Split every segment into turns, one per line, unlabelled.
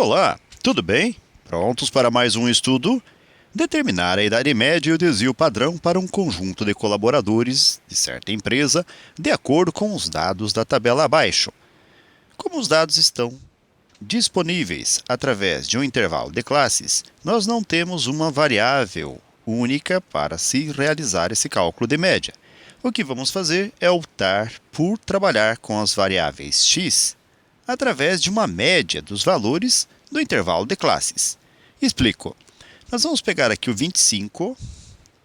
Olá, tudo bem? Prontos para mais um estudo? Determinar a idade média e o desvio padrão para um conjunto de colaboradores de certa empresa de acordo com os dados da tabela abaixo. Como os dados estão disponíveis através de um intervalo de classes, nós não temos uma variável única para se realizar esse cálculo de média. O que vamos fazer é optar por trabalhar com as variáveis x através de uma média dos valores do intervalo de classes. Explico. Nós vamos pegar aqui o 25,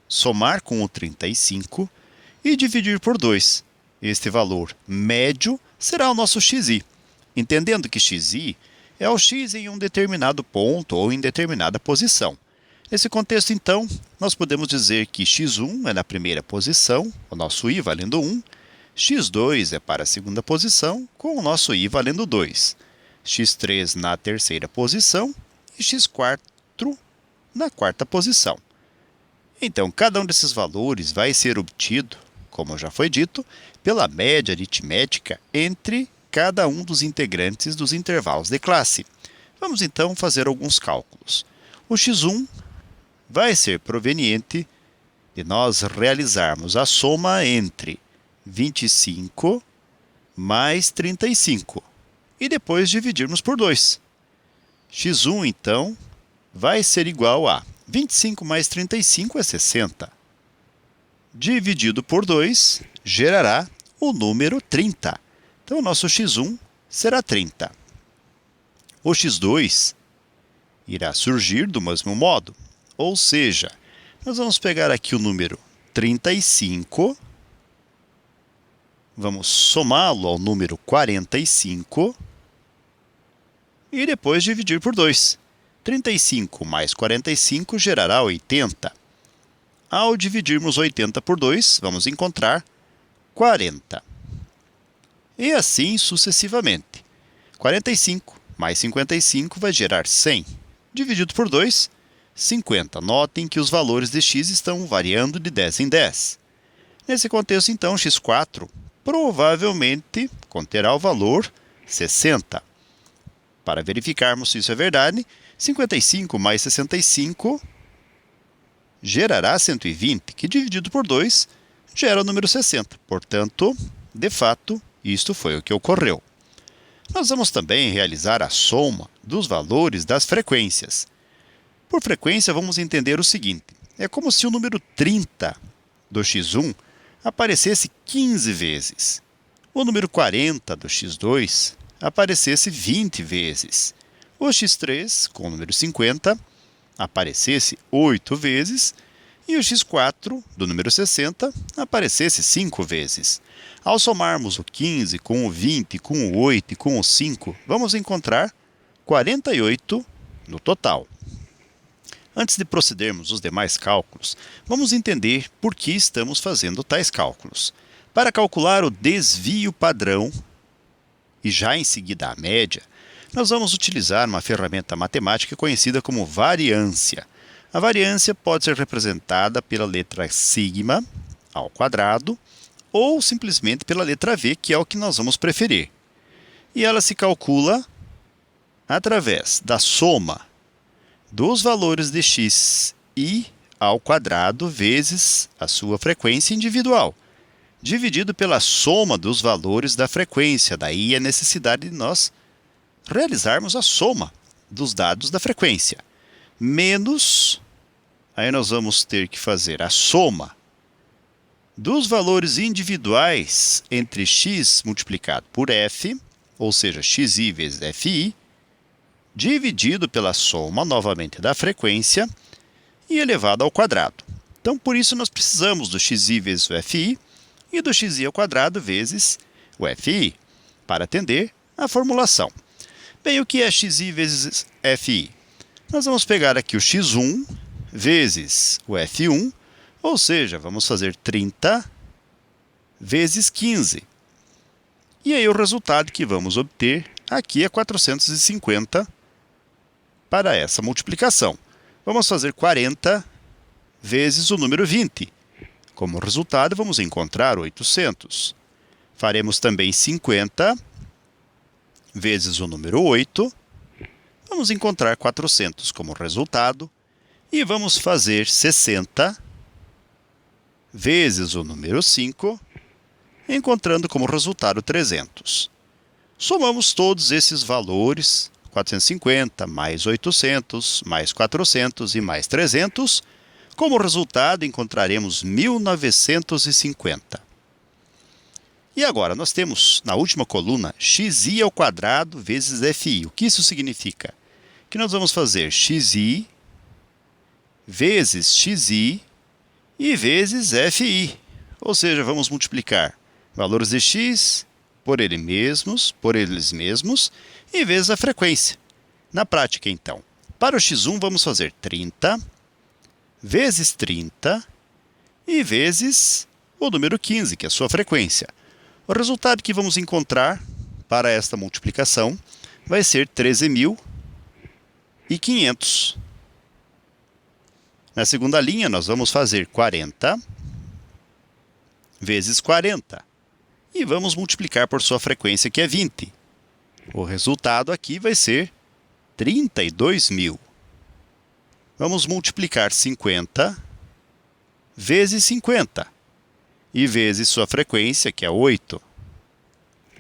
somar com o 35 e dividir por 2. Este valor médio será o nosso xi, entendendo que xi é o x em um determinado ponto ou em determinada posição. Nesse contexto, então, nós podemos dizer que x1 é na primeira posição, o nosso i valendo 1, x2 é para a segunda posição, com o nosso i valendo 2, x3 na terceira posição e x4 na quarta posição. Então, cada um desses valores vai ser obtido, como já foi dito, pela média aritmética entre cada um dos integrantes dos intervalos de classe. Vamos então fazer alguns cálculos. O x1 vai ser proveniente de nós realizarmos a soma entre 25 mais 35 e depois dividirmos por 2. x1, então, vai ser igual a 25 mais 35 é 60. Dividido por 2 gerará o número 30. Então, o nosso x1 será 30. O x2 irá surgir do mesmo modo, ou seja, nós vamos pegar aqui o número 35, vamos somá-lo ao número 45 e depois dividir por 2. 35 mais 45 gerará 80. Ao dividirmos 80 por 2, vamos encontrar 40. E assim sucessivamente. 45 mais 55 vai gerar 100. Dividido por 2, 50. Notem que os valores de x estão variando de 10 em 10. Nesse contexto, então, x4 provavelmente conterá o valor 60. Para verificarmos se isso é verdade, 55 mais 65 gerará 120, que dividido por 2 gera o número 60. Portanto, de fato, isto foi o que ocorreu. Nós vamos também realizar a soma dos valores das frequências. Por frequência, vamos entender o seguinte. É como se o número 30 do x1 aparecesse 15 vezes. O número 40 do x2 aparecesse 20 vezes. O x3, com o número 50, aparecesse 8 vezes. E o x4, do número 60, aparecesse 5 vezes. Ao somarmos o 15 com o 20, com o 8 e com o 5, vamos encontrar 48 no total. Antes de procedermos os demais cálculos, vamos entender por que estamos fazendo tais cálculos. Para calcular o desvio padrão, e já em seguida a média, nós vamos utilizar uma ferramenta matemática conhecida como variância. A variância pode ser representada pela letra sigma ao quadrado ou simplesmente pela letra v, que é o que nós vamos preferir. E ela se calcula através da soma dos valores de x i ao quadrado vezes a sua frequência individual, dividido pela soma dos valores da frequência. Daí a necessidade de nós realizarmos a soma dos dados da frequência, menos, aí nós vamos ter que fazer a soma dos valores individuais entre x multiplicado por f, ou seja, xi vezes fi, dividido pela soma, novamente, da frequência e elevado ao quadrado. Então, por isso, nós precisamos do xi vezes o fi e do xi ao quadrado vezes o fi, para atender a formulação. Bem, o que é xi vezes fi? Nós vamos pegar aqui o x1 vezes o f1, ou seja, vamos fazer 30 vezes 15. E aí o resultado que vamos obter aqui é 450 para essa multiplicação. Vamos fazer 40 vezes o número 20. Como resultado, vamos encontrar 800. Faremos também 50 vezes o número 8, Vamos encontrar 400 como resultado e vamos fazer 60 vezes o número 5, encontrando como resultado 300. Somamos todos esses valores, 450 mais 800, mais 400 e mais 300. Como resultado, encontraremos 1950. E agora, nós temos na última coluna xi ao quadrado vezes fi. O que isso significa? Que nós vamos fazer xi vezes xi e vezes fi. Ou seja, vamos multiplicar valores de x por eles mesmos e vezes a frequência. Na prática, então, para o x1 vamos fazer 30 vezes 30 e vezes o número 15, que é a sua frequência. O resultado que vamos encontrar para esta multiplicação vai ser 13.500. Na segunda linha, nós vamos fazer 40 vezes 40 e vamos multiplicar por sua frequência, que é 20. O resultado aqui vai ser 32.000. Vamos multiplicar 50 vezes 50 e vezes sua frequência, que é 8.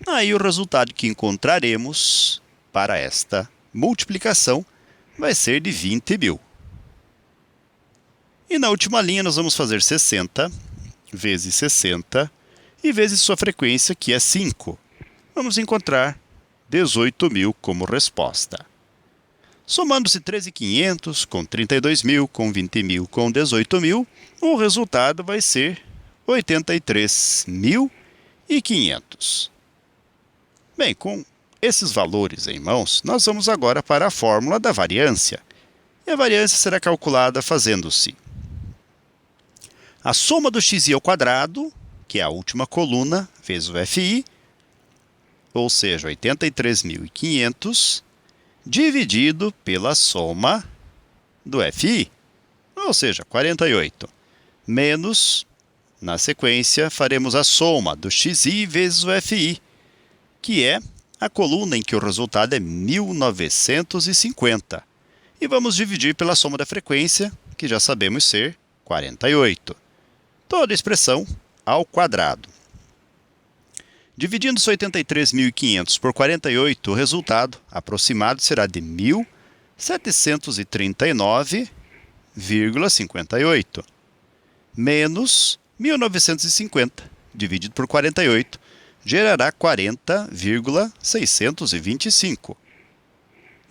Aí o resultado que encontraremos para esta multiplicação vai ser de 20.000. E na última linha nós vamos fazer 60 vezes 60 e vezes sua frequência, que é 5. Vamos encontrar 18.000 como resposta. Somando-se 13.500 com 32.000, com 20.000, com 18.000, o resultado vai ser 83.500. Bem, com esses valores em mãos, nós vamos agora para a fórmula da variância. E a variância será calculada fazendo-se a soma do xi ao quadrado, que é a última coluna, vezes o fi, ou seja, 83.500, dividido pela soma do fi, ou seja, 48, menos, na sequência, faremos a soma do xi vezes o fi, que é a coluna em que o resultado é 1950. E vamos dividir pela soma da frequência, que já sabemos ser 48. Toda expressão ao quadrado. Dividindo os 83.500 por 48, o resultado aproximado será de 1.739,58 menos 1.950 dividido por 48 gerará 40,625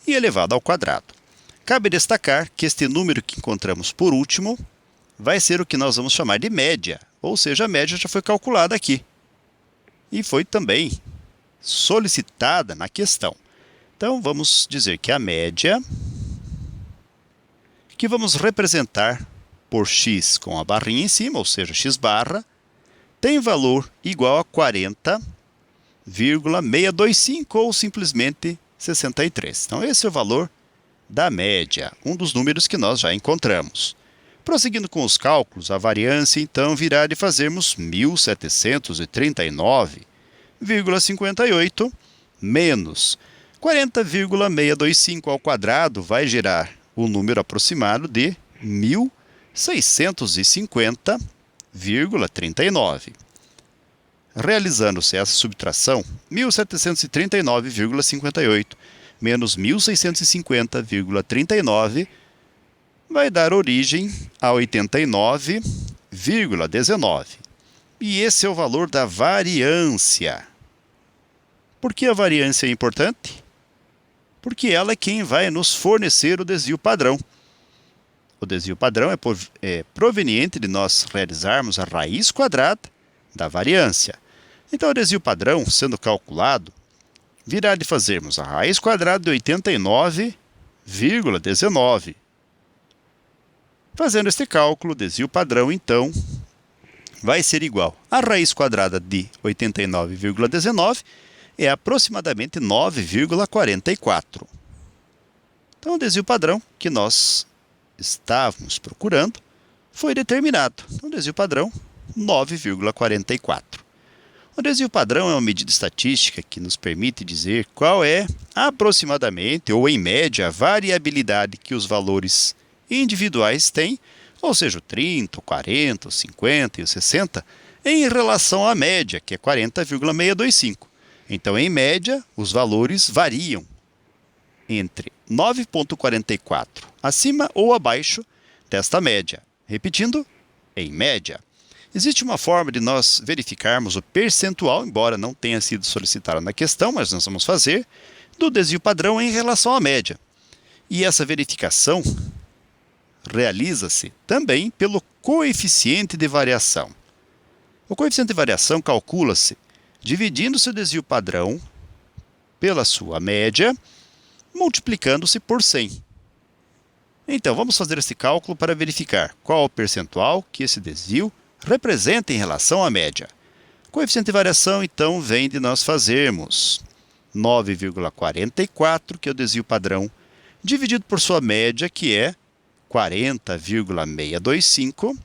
e elevado ao quadrado. Cabe destacar que este número que encontramos por último vai ser o que nós vamos chamar de média, ou seja, a média já foi calculada aqui. E foi também solicitada na questão. Então, vamos dizer que a média, que vamos representar por x com a barrinha em cima, ou seja, x barra, tem valor igual a 40,625 ou simplesmente 63. Então, esse é o valor da média, um dos números que nós já encontramos. Prosseguindo com os cálculos, a variância então virá de fazermos 1.739,58 menos 40,625 ao quadrado vai gerar o número aproximado de 1.650,39. Realizando-se essa subtração, 1.739,58 menos 1.650,39 vai dar origem a 89,19. E esse é o valor da variância. Por que a variância é importante? Porque ela é quem vai nos fornecer o desvio padrão. O desvio padrão é proveniente de nós realizarmos a raiz quadrada da variância. Então, o desvio padrão, sendo calculado, virá de fazermos a raiz quadrada de 89,19. Fazendo este cálculo, o desvio padrão, então, vai ser igual a raiz quadrada de 89,19 é aproximadamente 9,44. Então, o desvio padrão que nós estávamos procurando foi determinado. Então, o desvio padrão, 9,44. O desvio padrão é uma medida estatística que nos permite dizer qual é, aproximadamente ou em média, a variabilidade que os valores individuais têm, ou seja, o 30, o 40, o 50 e o 60, em relação à média, que é 40,625. Então, em média, os valores variam entre 9,44 acima ou abaixo desta média. Repetindo, em média. Existe uma forma de nós verificarmos o percentual, embora não tenha sido solicitado na questão, mas nós vamos fazer, do desvio padrão em relação à média. E essa verificação realiza-se também pelo coeficiente de variação. O coeficiente de variação calcula-se dividindo seu desvio padrão pela sua média, multiplicando-se por 100. Então, vamos fazer esse cálculo para verificar qual o percentual que esse desvio representa em relação à média. O coeficiente de variação, então, vem de nós fazermos 9,44, que é o desvio padrão, dividido por sua média, que é 40,625,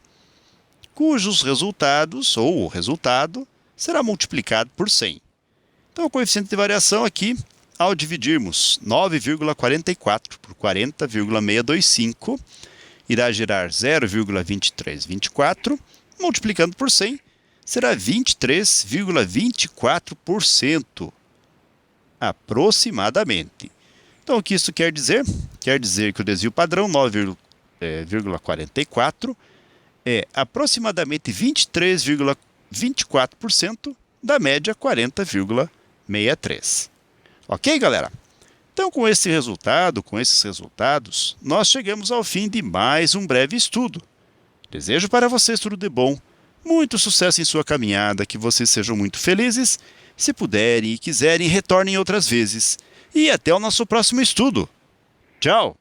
cujos resultados, ou o resultado, será multiplicado por 100. Então, o coeficiente de variação aqui, ao dividirmos 9,44 por 40,625, irá gerar 0,2324, multiplicando por 100, será 23,24%, aproximadamente. Então, o que isso quer dizer? Quer dizer que o desvio padrão 9,44 é aproximadamente 23,24% da média 40,63. Ok, galera? Então, com esses resultados, nós chegamos ao fim de mais um breve estudo. Desejo para vocês tudo de bom, muito sucesso em sua caminhada, que vocês sejam muito felizes. Se puderem e quiserem, retornem outras vezes. E até o nosso próximo estudo. Tchau!